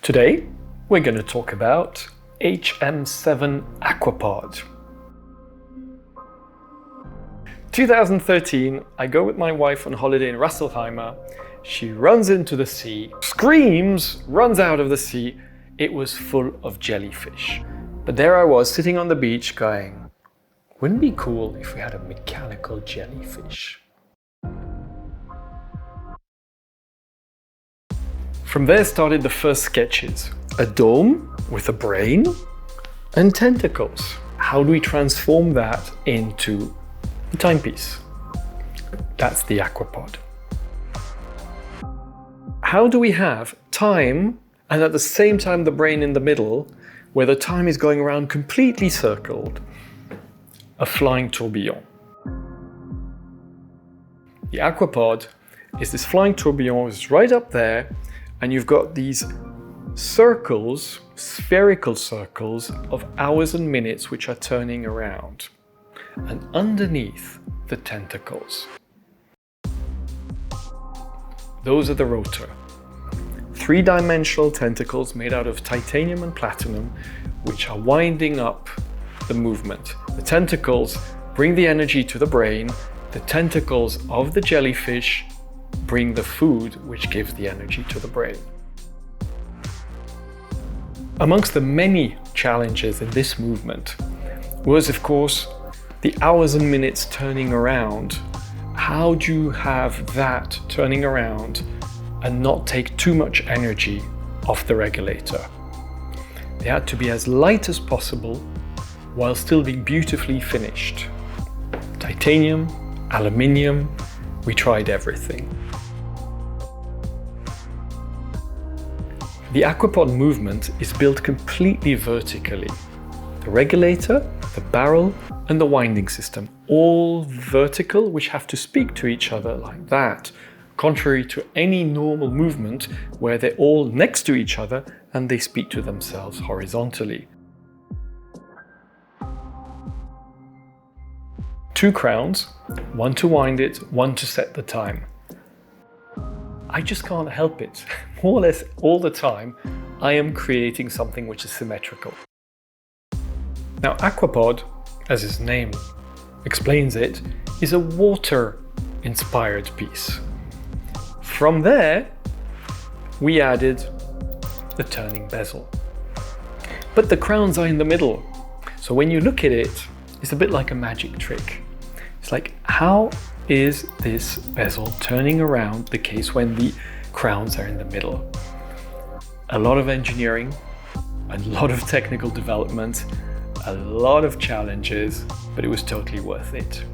Today, we're going to talk about HM7 Aquapod. 2013, I go with my wife on holiday in Rasselheimer. She runs into the sea, screams, runs out of the sea. It was full of jellyfish. But there I was sitting on the beach going, wouldn't it be cool if we had a mechanical jellyfish? From there started the first sketches. A dome with a brain and tentacles. How do we transform that into a timepiece? That's the Aquapod. How do we have time and at the same time the brain in the middle, where the time is going around completely circled? A flying tourbillon. The Aquapod is this flying tourbillon, is right up there, and you've got these circles, spherical circles of hours and minutes which are turning around. And underneath the tentacles, those are the rotor. Three-dimensional tentacles made out of titanium and platinum, which are winding up the movement. The tentacles bring the energy to the brain. The tentacles of the jellyfish bring the food which gives the energy to the brain. Amongst the many challenges in this movement was, of course, the hours and minutes turning around. How do you have that turning around and not take too much energy off the regulator? They had to be as light as possible while still being beautifully finished. Titanium, aluminium, we tried everything. The Aquapod movement is built completely vertically. The regulator, the barrel, and the winding system, all vertical, which have to speak to each other like that, contrary to any normal movement where they're all next to each other and they speak to themselves horizontally. Two crowns, one to wind it, one to set the time. I just can't help it. More or less all the time, I am creating something which is symmetrical. Now, Aquapod, as its name explains it, is a water-inspired piece. From there, we added the turning bezel. But the crowns are in the middle. So when you look at it, it's a bit like a magic trick. It's like, how is this bezel turning around the case when the crowns are in the middle? A lot of engineering, a lot of technical development, a lot of challenges, but it was totally worth it.